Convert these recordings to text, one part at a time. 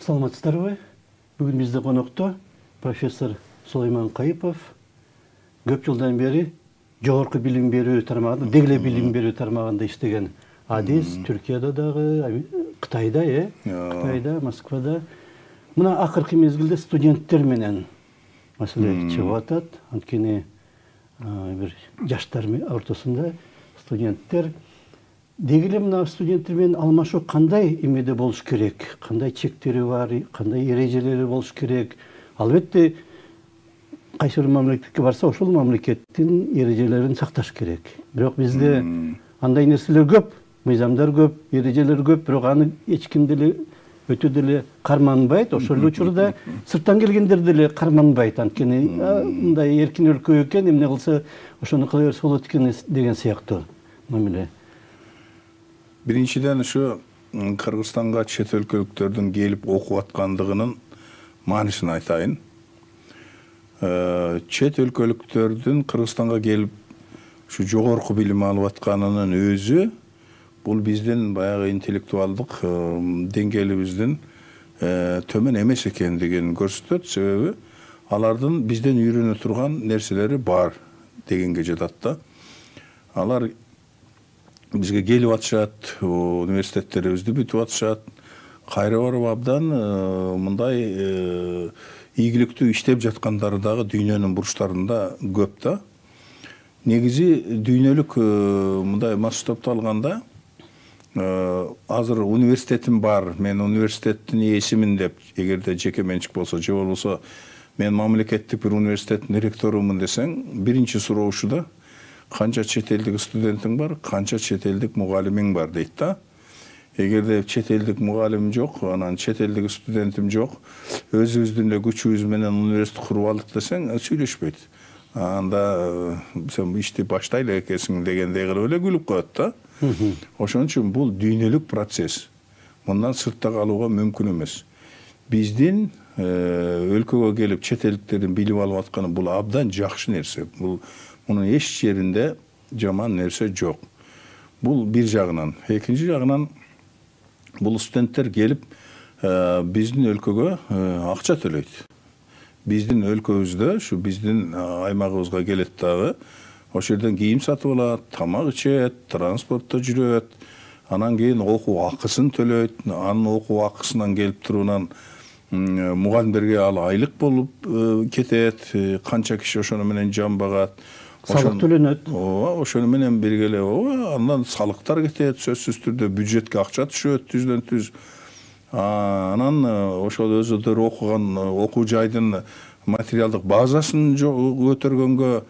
Саламатсыздарбы? Бүгін бізде қонақта профессор Сулайман Кайыпов көп жылдан бері жоғарғы білім беру тармағында, дегле білім беру тармағында иштеген адис, Түркияда дағы, Қытайда, Қытайда, Москвада. Мына ақырқы мезгілде студенттер менен мәселе чыгып атат. Анткени бир жаштар ортосунда студенттер дегеле мына студенттермен алмашуу кандай эмеде болуш керек, кандай чектери бар, кандай эрежелери болуш керек. Албетте кайсы бир мамлекетке барса, ошол мамлекеттин эрежелерин сакташ керек. Бирок бизде андай нерселер көп, мыйзамдар көп, эрежелер көп, бирок аны эч ким деле өтө деле карманбайт. Ошол учурда сырттан келгендер деле карманбайт. Анткени мындай эркин өлкө экен, эмне кылса ошону кыла берсе болот экен деген сыяктуу мамиле. Биринчиден ушу Кыргызстанга чет өлкөлүктөрдүн келип окуп аткандыгынын маанисин айтайын. Чет өлкөлүктөрдүн Кыргызстанга келип ушу жогорку билим алып атканынын өзү бул биздин баягы интеллектуалдык деңгээлибиздин төмөн эмес экендигин көрсөтөт. Себеби алардын бизден үйрөнө турган нерселери бар дегенге жатат да. Алар бизге келип атышат, университеттерибизди бүтүп атышат. Кайра барып абдан мындай ийгиликтүү иштеп жаткандары дагы дүйнөнүн бурчтарында көп да. Негизи дүйнөлүк мындай масштабта алганда азыр университетим бар, мен университеттин ээсимин деп, эгерде жеке менчик болсо, же болбосо мен мамлекеттик бир университеттин ректорумун десең, биринчи суроо ушуда: канча чет элдик студентиң бар, канча чет элдик мугалимиң бар дейт да. Эгерде чет элдик мугалим жок, анан чет элдик студентим жок, өзүбүздүн эле күчүбүз менен университет куруп алдык десең, сүйлөшпөйт. Анда сен ишти баштайлы экенсиң дегендей кылып эле күлүп коет да. Ошон үчүн бул дүйнөлүк процесс. Мындан сыртта калууга мүмкүн эмес. Биздин өлкөгө келип чет элдиктердин билип алып атканы бул абдан жакшы нерсе. Мунун эч жеринде жаман нерсе жок. Бул бир жагынан. Экинчи жагынан бул студенттер келип биздин өлкөгө акча төлөйт. Биздин өлкөбүздө, ушу биздин аймагыбызга келет дагы, ошол жерден кийим сатып алат, тамак ичет, транспортто жүрөт, анан кийин окуу акысын төлөйт, анын окуу акысынан келип туруунан мугалимдерге ал айлык болуп кетет, канча киши ошону менен жан багат. Салык төлөнөт. Ошону менен бирге эле андан салыктар кетет, сөзсүз түрдө бюджетке акча түшөт, түздөн түз. Анан ошол өзүлөрү окуган окуу жайдын материалдык базасын көтөргөнгө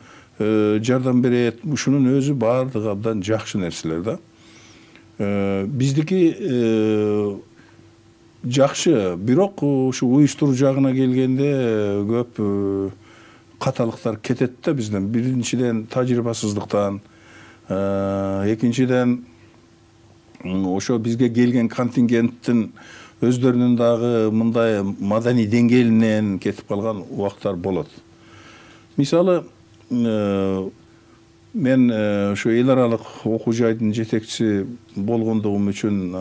жардам берет. Ушунун өзү баардыгы абдан жакшы нерселер да. Биздики жакшы, бирок ушу уюштуруу жагына келгенде көп каталыктар кетет да бизден. Биринчиден тажрыйбасыздыктан, экинчиден ошо бизге келген контингенттин өздөрүнүн дагы мындай маданий деңгээлинен кетип калган убактар болот. Мисалы, мен ошо эл аралык окуу жайдын жетекчиси болгондугум үчүн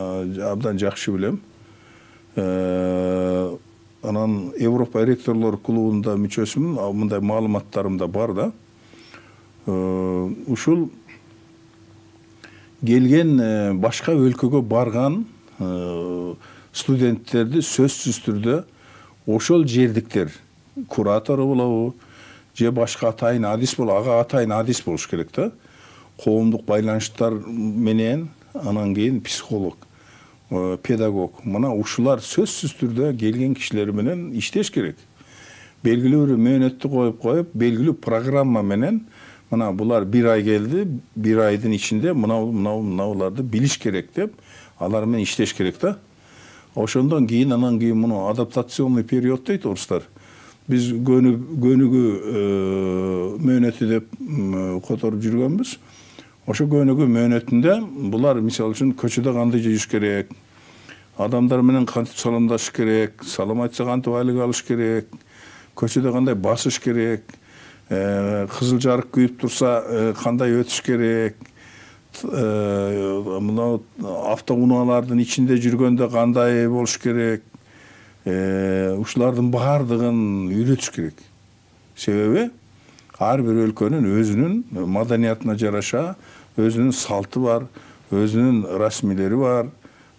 абдан жакшы билем. Анан Европа ректорлор клубунда мүчөсүмүн, мындай маалыматтарым да бар да. Ушул келген башка өлкөгө барган студенттерди сөзсүз түрдө ошол жердиктер куратору болобу, же башка атайын адис болобу, ага атайын адис болуш керек да. Коомдук байланыштар менен, анан кийин психолог, педагог. Мына ушулар сөзсүз түрдө келген кишилер менен иштеш керек. Белгилүү бир мөөнөттү коюп, белгилүү программа менен, мына булар бир ай келди, бир айдын ичинде мынауларды билиш керек деп, алар менен иштеш керек да. Ошондон кийин, анан кийин муну адаптационный период дейт орустар. Биз көнүгүү мөөнөтү деп которуп жүргөнбүз. Ошо көнүгүү мөөнөтүндө булар мисалы үчүн көчөдө кандай жүрүш керек, адамдар менен кантип саламдашыш керек, салам айтса кантип айлык алыш керек, көчөдө кандай басыш керек, кызыл жарык күйүп турса кандай өтүш керек, мына автоунаалардын ичинде жүргөндө кандай болуш керек, ушулардын баардыгын үйрөтүш керек. Себеби ар бир өлкөнүн өзүнүн маданиятына жараша өзүнүн салты бар, өзүнүн расмилери бар,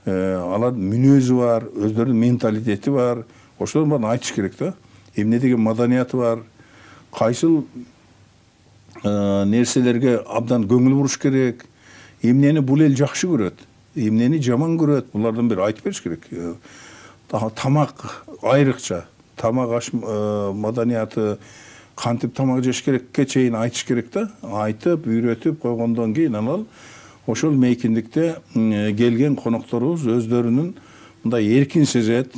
алар мүнөзү бар, өздөрүнүн менталитети бар. Ошолордун баарын айтыш керек да. Эмне деген маданияты бар, кайсыл нерселерге абдан көңүл буруш керек, эмнени бул эл жакшы көрөт, эмнени жаман көрөт, булардан бери айтып бериш керек. Тамак айрыкча, тамак аш маданияты, кантип тамак жеш керекке чейин айтыш керек да. Айтып, үйрөтүп койгондон кийин анан ошол мейкиндикте келген конокторубуз өздөрүнүн мындай эркин сезет,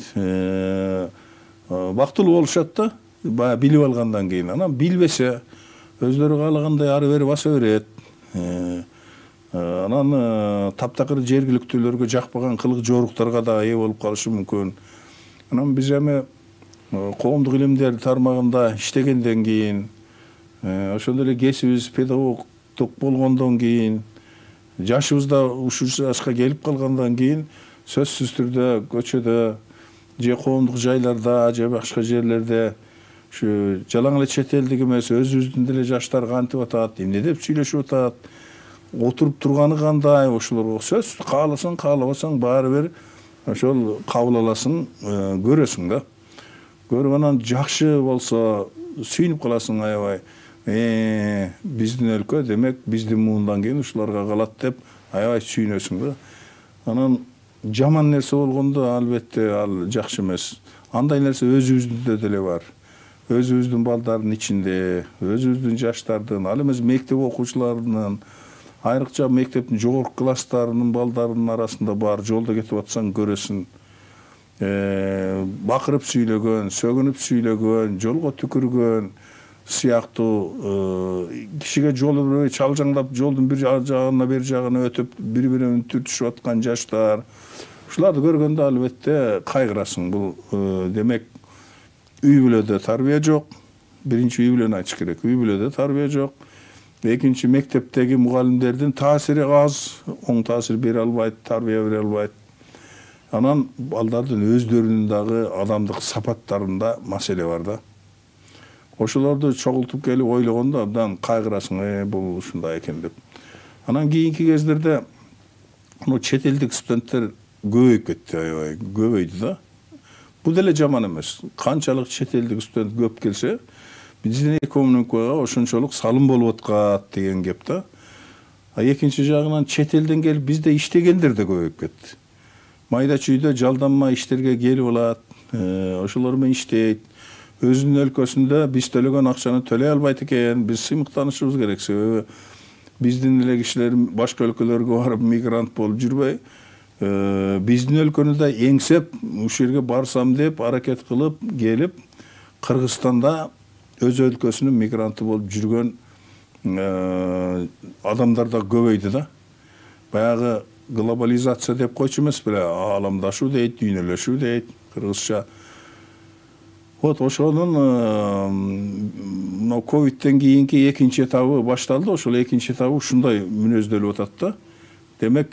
бактылуу болушат да, баягы билип алгандан кийин. Анан билбесе өздөрү каалагандай ары бери баса берет. Анан таптакыр жергиликтүүлөргө жакпаган кылык жоруктарга да ээ болуп калышы мүмкүн. Анан биз эми коомдук илимдер тармагында иштегенден кийин, ошондой эле кесибибиз педагогдук болгондон кийин, жашыбыз да ушул жашка келип калгандан кийин сөзсүз түрдө көчөдө же коомдук жайларда же башка жерлерде ушу жалаң эле чет элдик эмес, өзүбүздүн деле жаштар кантип атат, эмне деп сүйлөшүп атат, отуруп турганы кандай, ошолорго сөз кааласаң каалабасаң баары бир ошол кабыл аласың, көрөсүң да. Көрүп анан жакшы болсо сүйүнүп каласың аябай. Биздин өлкө демек биздин муундан кийин ушуларга калат деп аябай сүйүнөсүң да. Анан жаман нерсе болгондо албетте ал жакшы эмес. Андай нерсе өзүбүздүндө деле бар. Өзүбүздүн балдардын ичинде, өзүбүздүн жаштардын, ал эмес мектеп окуучуларынын, айрыкча мектептин жогорку класстарынын балдарынын арасында бар. Жолдо кетип атсаң көрөсүң. Бакырып сүйлөгөн, сөгүнүп сүйлөгөн, жолго түкүргөн сыяктуу, кишиге жол бербей чалжаңдап жолдун бир жагына бир жагына өтүп бири бирин түртүшүп аткан жаштар. Ушуларды көргөндө албетте кайгырасың. Бул демек үй бүлөдө тарбия жок. Биринчи үй бүлөнү айтыш керек. Үй бүлөдө тарбия жок. Экинчи мектептеги мугалимдердин таасири аз, оң таасир бере албайт, тарбия бере албайт. Анан балдардын өздөрүнүн дагы адамдык сапаттарында маселе бар да. Ошолорду чогултуп келип ойлогондо абдан кайгырасың, бул ушундай экен деп. Анан кийинки кездерде чет элдик студенттер көбөйүп кетти, аябай көбөйдү да. Бул деле жаман эмес. Канчалык чет элдик студент көп келсе, биздин экономикага ошончолук салым болуп аткат деген кеп да. Экинчи жагынан чет элден келип бизде иштегендер да көбөйүп кетти. Майда чүйдө жалданма иштерге келип алат, ошолор менен иштейт. Өзүнүн өлкөсүндө биз төлөгөн акчаны төлөй албайт экен, биз сыймыктанышыбыз керек. Себеби биздин эле кишилер башка өлкөлөргө барып мигрант болуп жүрбөй, биздин өлкөнү да эңсеп, ушул жерге барсам деп аракет кылып келип, Кыргызстанда өз өлкөсүнүн мигранты болуп жүргөн адамдар да көбөйдү да. Баягы глобализация деп койчу эмес беле, ааламдашуу дейт, дүйнөлөшүү дейт, кыргызча. Вот ошонун мына ковидтен кийинки экинчи этабы башталды. Ошол экинчи этабы ушундай мүнөздөлүп атат да. Демек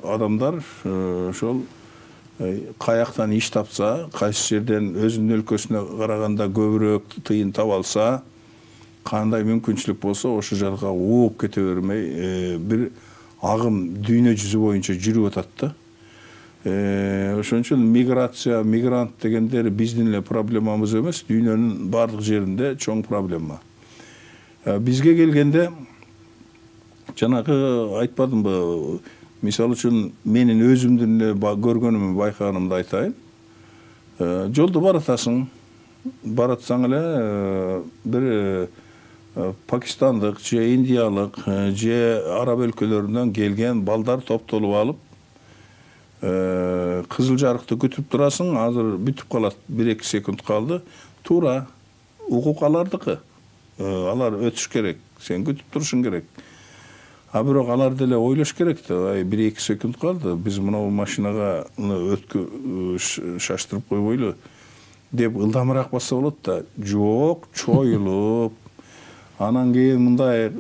адамдар ошол каяктан иш тапса, кайсы жерден өзүнүн өлкөсүнө караганда көбүрөөк тыйын таба алса, кандай мүмкүнчүлүк болсо ошол жака ууп кете бермей бир агым дүйнө жүзү боюнча жүрүп атат да. Ошон үчүн миграция, мигрант дегендер биздин эле проблемабыз эмес, дүйнөнүн бардык жеринде чоң проблема. Бизге келгенде жанагы айтпадымбы, мисалы үчүн менин өзүмдүн эле көргөнүмдү байкаганымды айтайын. Жолдо баратасың, баратсаң эле бир пакистандык же индиялык же араб өлкөлөрүнөн келген балдар топтолуп алып, кызыл жарыкты күтүп турасың, азыр бүтүп калат, 1-2 секунд калды. Туура, укук алардыкы. Алар өтүш керек, сен күтүп турушуң керек. Бирок алар деле ойлош керек да, 1-2 секунд калды, биз мына машинага шаштырып койбойлу деп ылдамыраак басса болот да. Жок, чоюлуп. Анан кийин мындай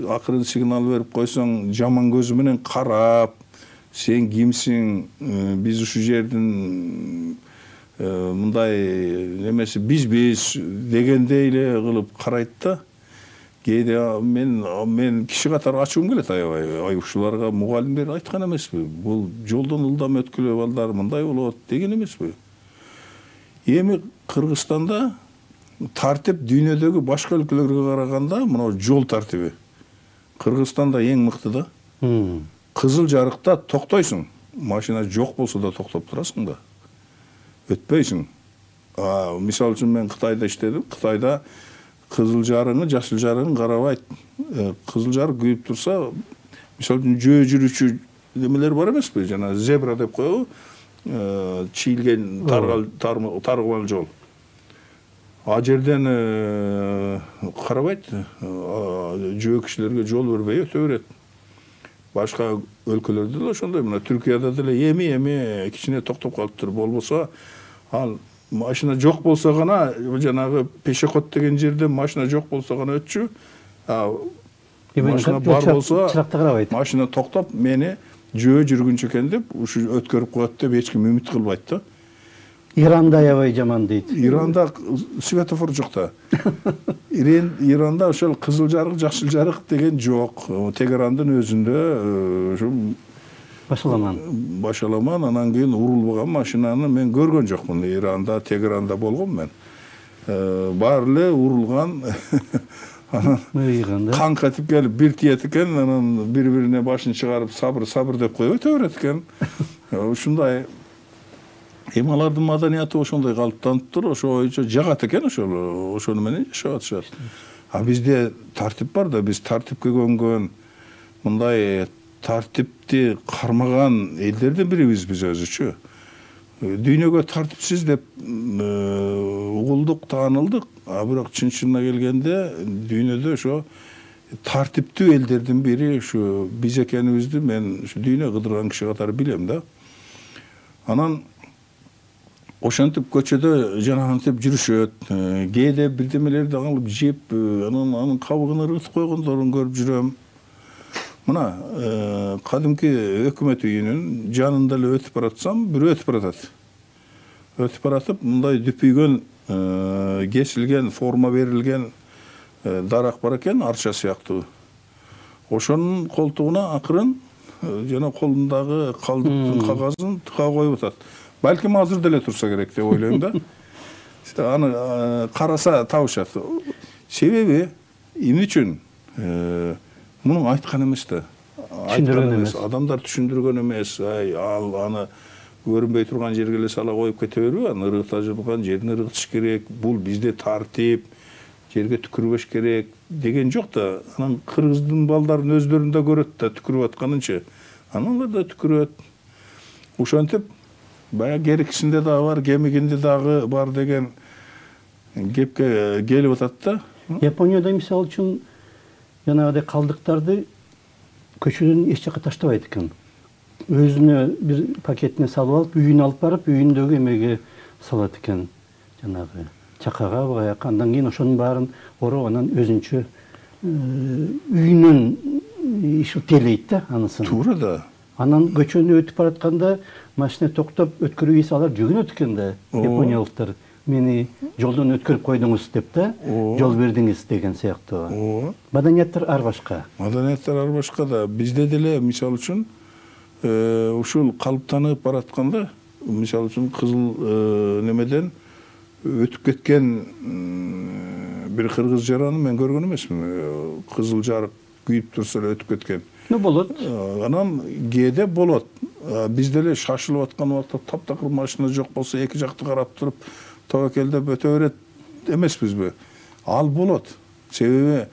акырын сигнал берип койсоң, жаман көзү менен карап, сен кимсиң, биз ушу жердин мындай немеси биз дегендей эле кылып карайт да. Кээде мен киши катары ачуум келет аябай. Ушуларга мугалимдер айткан эмеспи? Бул жолдон ылдам өткүлө балдар мындай болот деген эмеспи? Эми Кыргызстанда тартип дүйнөдөгү башка өлкөлөргө караганда мына жол тартиби Кыргызстанда эң мыкты да. Кызыл жарыкта токтойсуң. Машина жок болсо да токтоп турасың да. Өтпөйсүң. Мисалы үчүн мен Кытайда иштедим. Кытайда кызыл жарыгы, жашыл жарыгын карабайт. Кызыл жарык күйүп турса, мисалы үчүн жөө жүрүүчү немелер бар эмеспи? Жана зебра деп коебу. Чийилген таргымал жол. А жерден карабайт, жөө кишилерге жол бербей өтө берет. Башка өлкөлөрдө деле ошондой, мына Түркияда деле эми кичине токтоп калыптыр. Болбосо ал машина жок болсо гана, жанагы пешеход деген жерде машина жок болсо гана өтчү. Машина бар болсо машина токтоп мени жөө жүргүнчү экен деп ушу өткөрүп коет деп эч ким үмүт кылбайт да. Иранда аябай жаман дейт. Иранда светофор жок да. Иранда ошол кызыл жарык, жашыл жарык деген жок. Тегерандын өзүндө ушу башаламан, анан кийин урулбаган машинаны мен көргөн жокмун. Иранда, Тегеранда болгом мен. Баары эле урулган. Кан катып келип бир тиет экен, анан бири-бирине башын чыгарып сабыр деп коюп өтө берет экен. Ушундай эми алардын маданияты ошондой калыптаныптыр, ошо боюнча жагат экен ошону менен жашап атышат. А бизде тартип бар да, биз тартипке көнгөн, мындай тартипти кармаган элдердин бирибиз биз өзүчү. Дүйнөгө тартипсиз деп угулдук, таанылдык, а бирок чын-чынына келгенде дүйнөдө ошо тартиптүү элдердин бири ушу биз экенибизди мен ушу дүйнө кыдырган киши катары билем да. Анан ошентип көчөдө жанагынтип жүрүшөт. Кээде бирдемелерди алып жеп, анын кабыгын ыргытып койгондорун көрүп жүрөм. Мына кадимки өкмөт үйүнүн жанында эле өтүп баратсам, бирөө өтүп баратат. Өтүп баратып, мындай дүпүйгөн, кесилген, форма берилген дарак бар экен, арча сыяктуу. Ошонун колтугуна акырын жана колундагы калдыктын кагазын тыка коюп атат. Балким азыр деле турса керек деп ойлойм да. Аны караса табышат. Себеби эмне үчүн? Муну айткан эмес да. Айткан эмес. Адамдар түшүндүргөн эмес. Ал аны көрүнбөй турган жерге эле сала коюп кете бербей, аны ыргыта жылган жерин ыргытыш керек. Бул бизде тартип, жерге түкүрбөш керек деген жок да. Анан кыргыздын балдарын өздөрүндө көрөт да түкүрүп атканынчы. Аналар да түкүрөт. Ошентип баягы керикисинде дагы бар, кемигинде дагы бар деген кепке келип атат да. Японияда мисалы үчүн жанагыдай калдыктарды көчөдөн эч жака таштабайт экен. Өзүнө бир пакетине салып алып, үйүнө алып барып, үйүндөгү эмеге салат экен. Жанагы чакага, баягы андан кийин ошонун баарын ороп, анан өзүнчө үйүнөн иштелейт да анысын. Туура да. Анан көчөнү өтүп баратканда машина токтоп өткөрүү иси алар жүгүнөт экен да. Япониялыктар мени жолдон өткөрүп койдуңуз деп да, жол бердиңиз деген сыяктуу. Маданияттар ар башка. Маданияттар ар башка да. Бизде деле мисалы үчүн ушул калыптанып баратканда, мисалы үчүн кызыл немеден өтүп кеткен бир кыргыз жараны мен көргөн эмесмин. Кызыл жарык күйүп турса эле өтүп кеткен. Болот. Анан кээде болот. Бизде эле шашылып аткан убакта таптакыр машина жок болсо эки жакты карап туруп тобокелдеп өтө берет эмеспизби? Ал болот. Себеби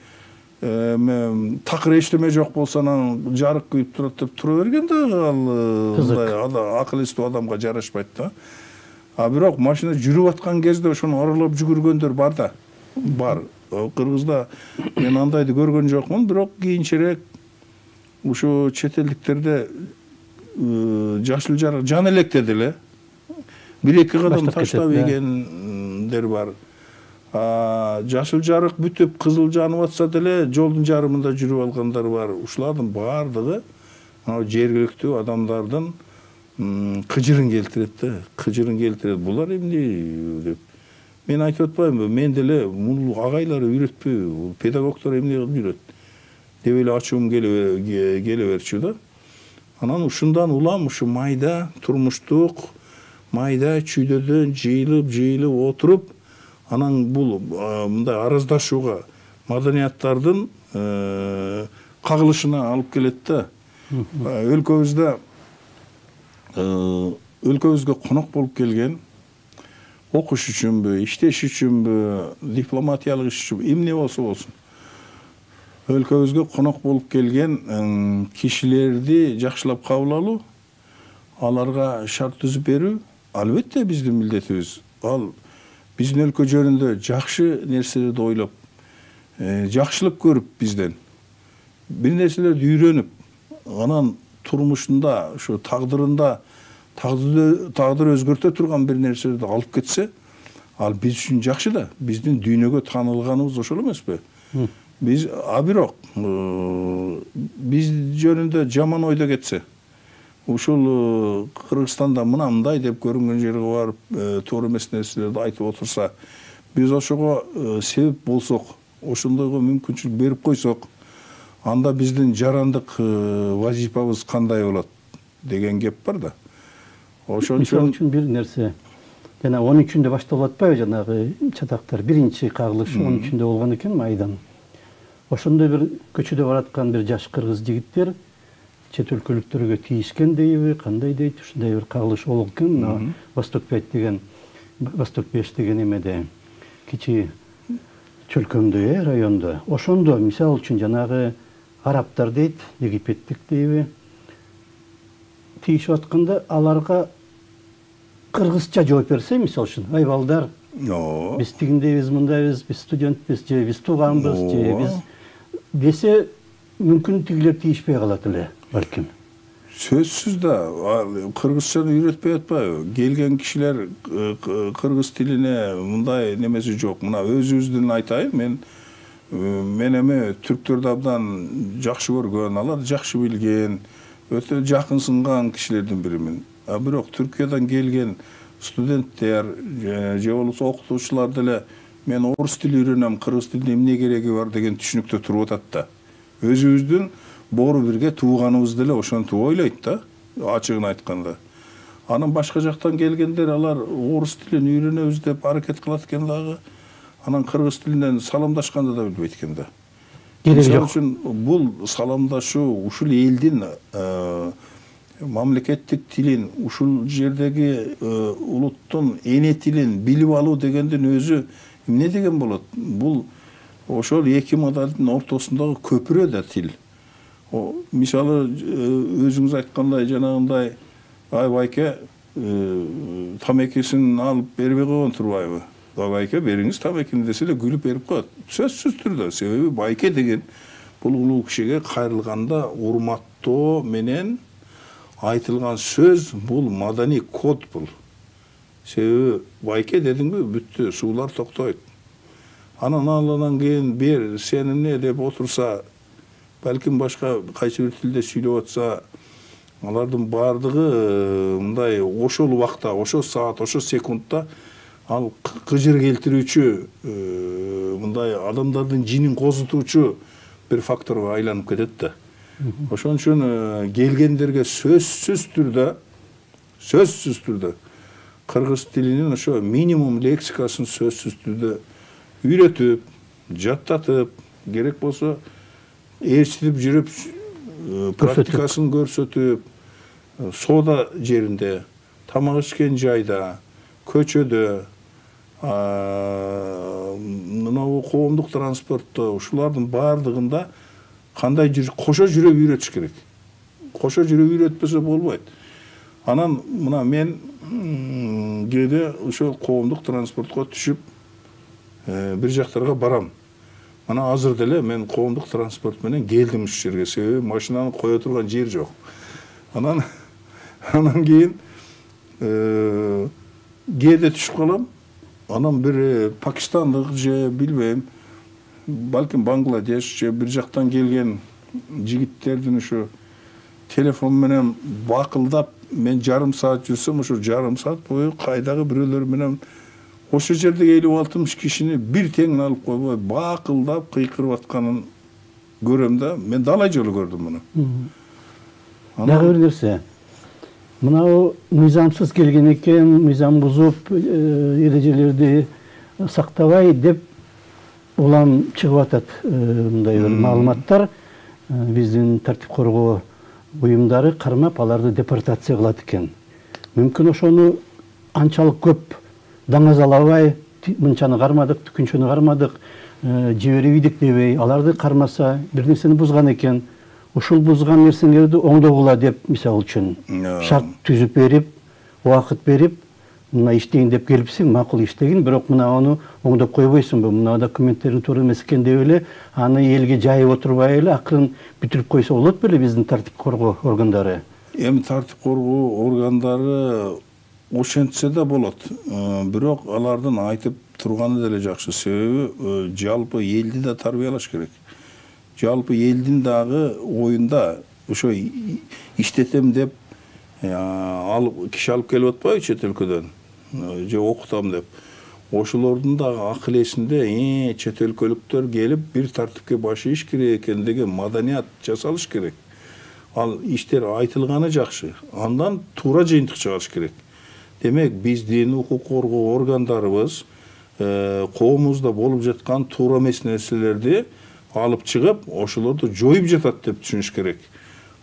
такыр эчтеме жок болсо анан жарык күйүп турат деп тура берген да ал акыл эстүү адамга жарашпайт да. А бирок машина жүрүп аткан кезде ошону аралап жүгүргөндөр бар да. Бар. Кыргызда мен андайды көргөн жокмун, бирок кийинчерээк ушу чет элдиктерде жашыл жарык жан электе деле бир-эки кадам таштап ийгендер бар. Жашыл жарык бүтүп кызыл жанып атса деле жолдун жарымында жүрүп алгандар бар. Ушулардын баардыгы жергиликтүү адамдардын кыжырын келтирет да, кыжырын келтирет. Булар эмне деп. Мен айтып атпаймынбы, мен деле муну агайлары үйрөтпөйбү, педагогдор эмне кылып жүрөт деп эле ачуум келе берчү да. Анан ушундан улам ушу майда турмуштук майда чүйдөдөн жыйылып отуруп, анан бул мындай араздашууга маданияттардын кагылышына алып келет да. Өлкөбүзгө конок болуп келген, окуш үчүнбү, иштеш үчүнбү, дипломатиялык иш үчүнбү, эмне болсо болсун, өлкөбүзгө конок болуп келген кишилерди жакшылап кабыл алуу, аларга шарт түзүп берүү албетте биздин милдетибиз. Ал биздин өлкө жөнүндө жакшы нерселерди ойлоп, жакшылык көрүп бизден бир нерселерди үйрөнүп, анан турмушунда, ушу тагдырында тагдыр өзгөртө турган бир нерселерди алып кетсе, ал биз үчүн жакшы да. Биздин дүйнөгө таанылганыбыз ошол эмеспи? Биз бирок биз жөнүндө жаман ойдо кетсе, ушул Кыргызстанда мындай деп көрүнгөн жерге барып, туура эмес нерселерди айтып отурса, биз ошого себеп болсок, ошондойго мүмкүнчүлүк берип койсок, анда биздин жарандык вазифабыз кандай болот деген кеп бар да. Ошон үчүн бир нерсе, жана 13-үндө башталып атпайбы жанагы чатактар, биринчи кагылыш 13-үндө болгон экен майдан. Ошондой бир көчөдө бараткан бир жаш кыргыз жигиттер чет өлкөлүктөргө тийишкен дейби, кандай дейт, ушундай бир кагылыш болгон экен. Восток 5 деген эмеде, кичи чөлкөмдө, райондо. Ошондо мисал үчүн жанагы арабтар дейт, египеттик дейби, тийишип атканда аларга кыргызча жооп берсе, мисал үчүн, ай балдар, биз тигиндейбиз, мындайбыз, биз студентпиз, же биз тууганбыз, же биз десе, мүмкүн тигилер тийишпей калат эле, балким. Сөзсүз да, кыргызчаны үйрөтпөй атпайбы? Келген кишилер кыргыз тилине мындай немеси жок. Мына өзүбүздүн айтайын, мен эми түрктөрдү абдан жакшы көргөн, алар жакшы билген, өтө жакынсынган кишилердин биримин. Бирок Түркиядан келген студенттер же болбосо окутуучулар деле мен орус тили үйрөнөм, кыргыз тилине эмне кереги бар деген түшүнүктө туруп атат да. Өзүбүздүн боору бирге тууганыбыз деле ошентип ойлойт да, ачыгын айтканда. Анан башка жактан келгендер алар орус тилин үйрөнөбүз деп аракет кылат экен дагы. Анан кыргыз тилинен саламдашканды да билбейт экен да. Мисалы үчүн бул саламдашуу ушул элдин мамлекеттик тилин, ушул жердеги улуттун эне тилин билип алуу дегендин өзү эмне деген болот? Бул ошол эки модалдын ортосундагы көпүрө да тил. Мисалы өзүңүз айткандай жанагындай ай байке тамекисин алып бербей койгон турбайбы? Байке бериңиз тамекини десе эле күлүп берип коет. Сөзсүз түрдө, себеби байке деген бул улуу кишиге кайрылганда урматтоо менен айтылган сөз, бул маданий код бул. Себеби байке дедиңби бүттү, суулар токтойт. Анан кийин бер сен эмне деп отурса, балким башка кайсы бир тилде сүйлөп атса, алардын баардыгы мындай ошол убакта, ошол саат, ошол секундта ал кыжыр келтирүүчү, мындай адамдардын жинин козутуучу бир факторго айланып кетет да. Ошон үчүн келгендерге сөзсүз түрдө кыргыз тилинин ошо минимум лексикасын сөзсүз түрдө үйрөтүп, жаттатып, керек болсо ээрчитип жүрүп, практикасын көрсөтүп, соода жеринде, тамак ичкен жайда, көчөдө, мынау коомдук транспортто, ушулардын баардыгында кандай кошо жүрүп үйрөтүш керек. Кошо жүрүп үйрөтпөсө болбойт. Анан мына мен кээде ошол коомдук транспортко түшүп бир жактарга барам. Мына азыр деле мен коомдук транспорт менен келдим ушул жерге, себеби машинаны кое турган жер жок. Анан кийин кээде түшүп калам. Анан бир пакистандык же билбейм, балким Бангладеш же бир жактан келген жигиттердин ушу телефон менен бакылдап мен жарым саат жүрсөм, ошо жарым саат бою кайдагы бирөөлөр менен ошо жердеги 50-60 кишини бир теңин алып койбой бакылдап кыйкырып атканын көрөм да. Мен далай жолу көрдүм муну. Дагы бир нерсе. Мынау мыйзамсыз келген экен, мыйзам бузуп, эрежелерди сактабай деп улам чыгып атат мындай бир маалыматтар. Биздин тартип коргоо уюмдары кармап, аларды депортация кылат экен. Мүмкүн ошону анчалык көп даңазалабай, мынчаны кармадык, түкүнчөнү кармадык, жиберип ийдик дебей, аларды кармаса, бир нерсени бузган экен. Ушул бузган нерселерди оңдогула деп, мисалы үчүн, шарт түзүп берип, убакыт берип, мына иштейин деп келипсиң, макул иштегин, бирок мына аны оңдоп койбойсуңбу, мына документтерин туура эмес экен деп эле, аны элге жайып отурбай эле акырын бүтүрүп койсо болот беле биздин тартип коргоо органдары? Эми тартип коргоо органдары ошентсе да болот. Бирок алардын айтып турганы деле жакшы. Себеби жалпы элди да тарбиялаш керек. Жалпы элдин дагы оюнда ошо иштетем деп киши алып келип атпайбы чет өлкөдөн, же окутам деп. Ошолордун дагы акыл эсинде чет өлкөлүктөр келип бир тартипке баш ийиш керек экен деген маданият жасалыш керек. Ал иштер айтылганы жакшы. Андан туура жыйынтык чыгарыш керек. Демек, биздин укук коргоо органдарыбыз коомубузда болуп жаткан туура эмес нерселерди алып чыгып, ошолорду жоюп жатат деп түшүнүш керек.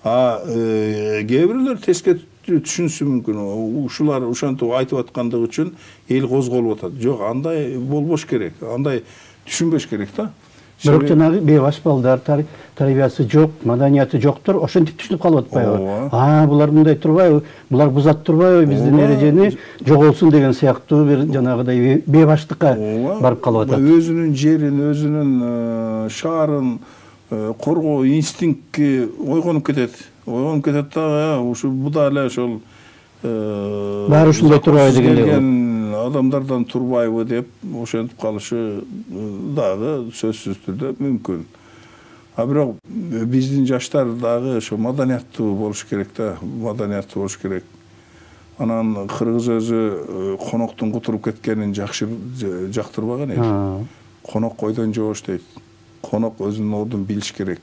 Кээ бирлер теске түшүнүшү мүмкүн. Ушулар ошентип айтып аткандыгы үчүн эл козголуп атат. Жок, андай болбош керек. Андай түшүнбөш керек да. Бирок жанагы бейбаш балдар, тарбиясы жок, маданияты жоктор, ошентип түшүнүп калып атпайбы? Булар мындай турбайбы? Булар бузат турбайбы биздин эрежени, жоголсун деген сыяктуу бир жанагыдай бейбаштыкка барып калып атат. Өзүнүн жерин, өзүнүн шаарын коргоо инстинкти ойгонуп кетет. Ойгонуп кетет да, ушу буда эле ошол баары ушундай турбайбы дегендей адамдардан турбайбы деп ошентип калышы дагы сөзсүз түрдө мүмкүн. Бирок биздин жаштар дагы ошо маданияттуу болуш керек да, маданияттуу болуш керек. Анан кыргыз өзү коноктун кутуруп кеткенин жактырбаган эл. Конок койдон жоош дейт. Конок өзүнүн ордун билиш керек.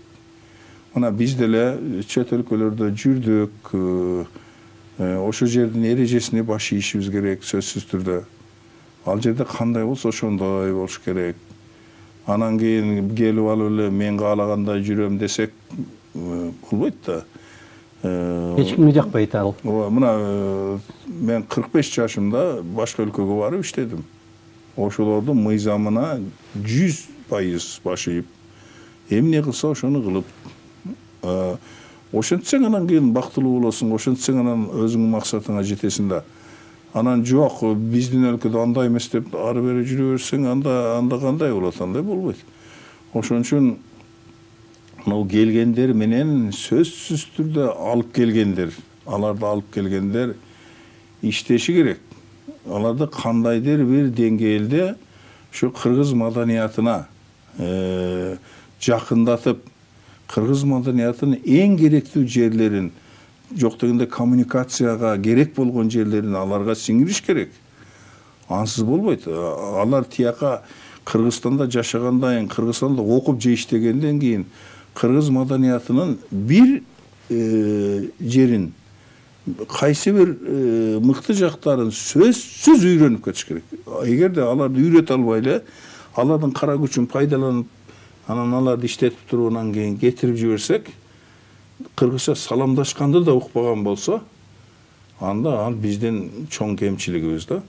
Мына биз деле чет өлкөлөрдө жүрдүк. Ошо жердин эрежесине баш ийишибиз керек сөзсүз түрдө. Ал жерде кандай болсо ошондой болуш керек. Анан кийин келип алып эле мен каалагандай жүрөм десек болбойт да. Эч кимге жакпайт ал. Мына мен 45 жашымда башка өлкөгө барып иштедим. Ошолордун мыйзамына 100% баш ийип, эмне кылса ошону кылып, ошентсең анан кийин бактылуу болосуң, ошентсең анан өзүңдүн максатыңа жетесиң да. Анан жок, биздин өлкөдө андай эмес деп ары бери жүрө берсең, анда кандай болот? Андай болбойт. Ошон үчүн мына келгендер менен сөзсүз түрдө алып келгендер, аларды алып келгендер иштеши керек. Аларды кандайдыр бир деңгээлде ушу кыргыз маданиятына жакындатып, кыргыз маданиятынын эң керектүү жерлерин, жок дегенде коммуникацияга керек болгон жерлерин аларга сиңириш керек. Ансыз болбойт. Алар тияка Кыргызстанда жашагандан, Кыргызстанда окуп же иштегенден кийин кыргыз маданиятынын бир жерин, кайсы бир мыкты жактарын сөзсүз үйрөнүп кетиш керек. Эгерде аларды үйрөтө албай эле, алардын кара күчүн пайдаланып, анан аларды иштетип туруп анан кийин кетирип жиберсек, кыргызча саламдашканды да укпаган болсо, анда ал биздин чоң кемчилигибиз да.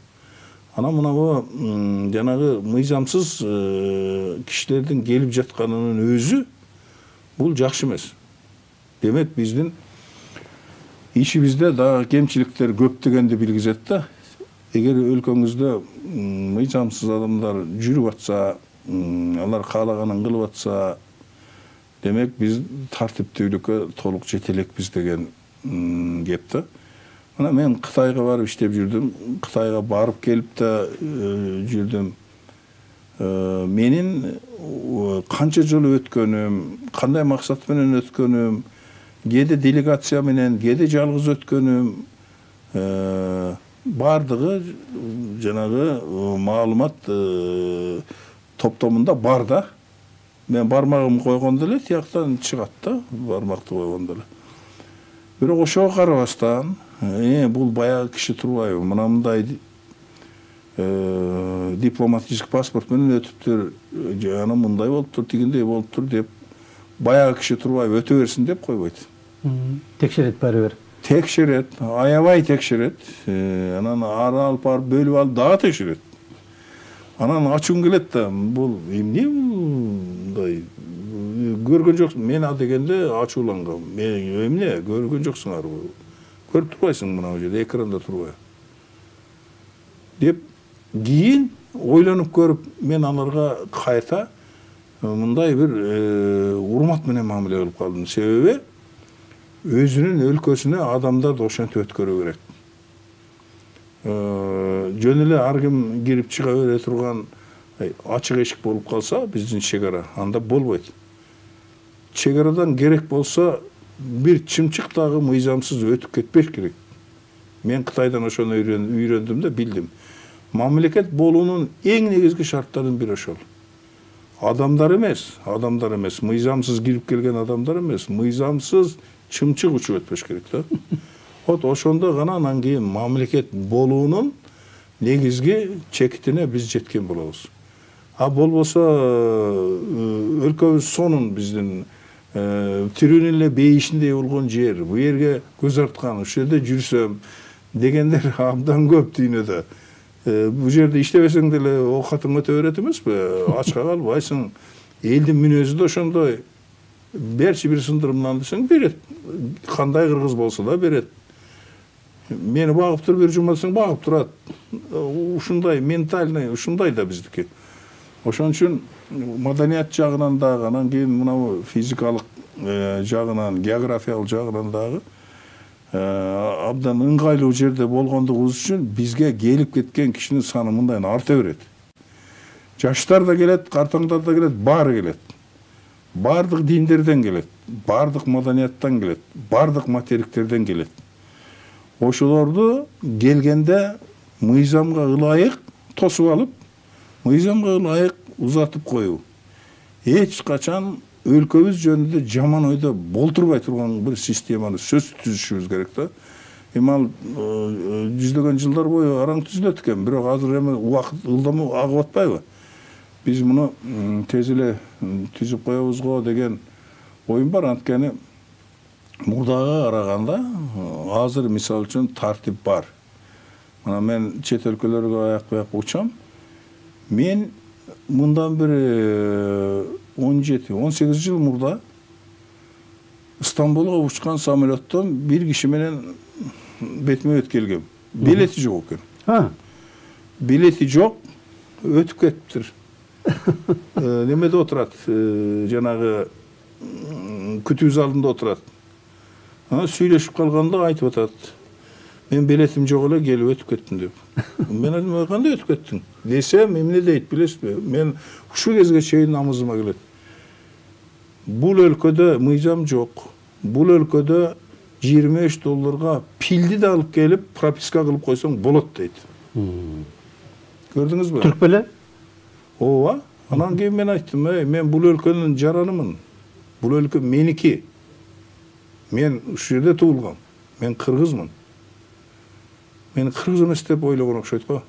Анан мынабу жанагы мыйзамсыз кишилердин келип жатканынын өзү бул жакшы эмес. Демек биздин ишибизде дагы кемчиликтер көп дегенди билгизет да. Эгер өлкөңүздө мыйзамсыз адамдар жүрүп атса, алар каалаганын кылып атса, демек биз тартиптүүлүккө толук жете элекпиз деген кеп да. Мына мен Кытайга барып иштеп жүрдүм. Кытайга барып келип да жүрдүм. Менин канча жолу өткөнүм, кандай максат менен өткөнүм, кээде делегация менен, кээде жалгыз өткөнүм, бардығы жанагы маалымат топтомунда бар да. Мен бармагымды койгондо эле тияктан чыгат да, бармакты койгондо эле. Бирок ошого карабастан, бул баягы киши турбайбы, мындай дипломатический паспорт менен өтүптүр, жана мындай болуптур, тигиндей болуптур деп баягы киши турбайбы, өтө берсин деп койбойт. Текшерет баары бир. Текшерет, аябай текшерет. Анан ары алып барып бөлүп алып дагы текшерет. Анан ачуң келет да, бул эмне мындай көргөн жоксуң, мен ал дегенде ачуулангам. Мен эмне көргөн жоксуңар? Көрүп турбайсың мына жерде экранда турбай. Деп кийин ойлонуп көрүп, мен аларга кайта мындай бир урмат менен мамиле кылып калдым. Себеби өзүнүн өлкөсүнө адамдарды ошентип өткөрө керек. Жөн эле ар ким кирип чыга бере турган ачык эшик болуп калса, биздин чек ара, анда болбойт. Чек арадан керек болсо бир чымчык дагы мыйзамсыз өтүп кетпеш керек. Мен Кытайдан ошону үйрөндүм да билдим. Мамлекет болуунун эң негизги шарттарынын бири ошол. Адамдар эмес, мыйзамсыз кирип келген адамдар эмес, мыйзамсыз чымчык учуп өтпөш керек да. Вот ошондо гана анан кийин мамлекет болуунун негизги чекитине биз жеткен болобуз. А болбосо өлкөбүз сонун биздин тирүүнүн эле бейишиндей болгон жер, бу жерге көз арткан, ушул жерде жүрсөм дегендер абдан көп дүйнөдө. Бу жерде иштебесең деле оокатың өтө берет эмеспи? Ачка калбайсың. Элдин мүнөзү да ошондой. Берчи бир сындырымдан десең берет. Кандай кыргыз болсо да берет. Мени багып туруп бир жума десең багып турат. Ушундай ментальный, ушундай да биздики. Ошон үчүн маданият жагынан дагы, анан кийин мына физикалык жагынан, географиялык жагынан дагы абдан ыңгайлуу жерде болгондугубуз үчүн бизге келип кеткен кишинин саны мындай арта берет. Жаштар да келет, картаңдар да келет, баары келет. Бардык диндерден келет, бардык маданияттан келет, бардык материктерден келет. Ошолорду келгенде мыйзамга ылайык тосуп алып, мыйзамга ылайык узатып коюу. Эч качан өлкөбүз жөнүндө жаман ойдо болтурбай турган бир системаны сөзсүз түзүшүбүз керек да. Эми жүздөгөн жылдар бою араң түзүлөт экен, бирок азыр эми убакыт ылдам агып атпайбы? Биз муну тез эле түзүп коебуз го деген оюм бар. Анткени мурдага караганда азыр мисалы үчүн тартип бар. Мына мен чет өлкөлөргө аяк учам. Мен мындан бир 17-18 жыл мурда Стамбулга учкан самолеттон бир киши менен бетме-бет келгем. Билети жок экен. Билети жок, өтүп кетиптир. Немеде отурат, жанагы күтүү залында отурат. Сүйлөшүп калганда айтып атат. Мен билетим жок эле, келип өтүп кеттим деп. Мен айттым, кандай өтүп кеттиң? Десем, эмне дейт билесизби? Мен ушул кезге чейин намызыма келет. Бул өлкөдө мыйзам жок. Бул өлкөдө $25 пилди да алып келип, прописка кылып койсоң болот дейт. Көрдүңүзбү? Түрк беле? Ооба. Анан кийин мен айттым, мен бул өлкөнүн жаранымын. Бул өлкө меники. Мен ушул жерде туулгам. Мен кыргызмын. Мен кыргыз эмес деп ойлогон окшойт го.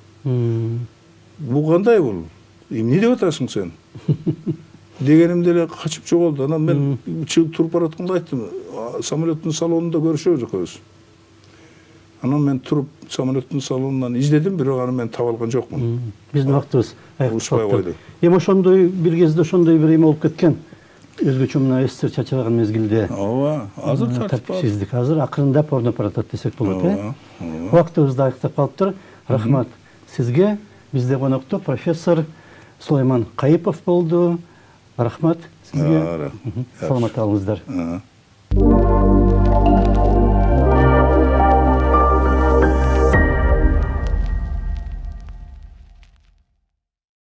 Бул кандай бул? Эмне деп атасың сен? Дегенимде эле качып жоголду. Анан мен чыгып туруп баратканда айттым, самолеттун салонунда көрүшөбүз экөөбүз. Анан мен туруп самолеттун салонунан издедим, бирок аны мен таба алган жокмун. Биздин убактыбыз ушпай койду. Эми ошондой бир кезде ошондой бир эме болуп кеткен. Өзгөчө мына СССР чачыраган мезгилде. Ооба, азыр тартипсиздик. Азыр акырындап орноп баратат десек болот, Убактыбыз да аяктап калыптыр. Рахмат сизге. Бизде конокто профессор Сулайман Кайыпов болду. Рахмат сизге. Саламат болуңуздар.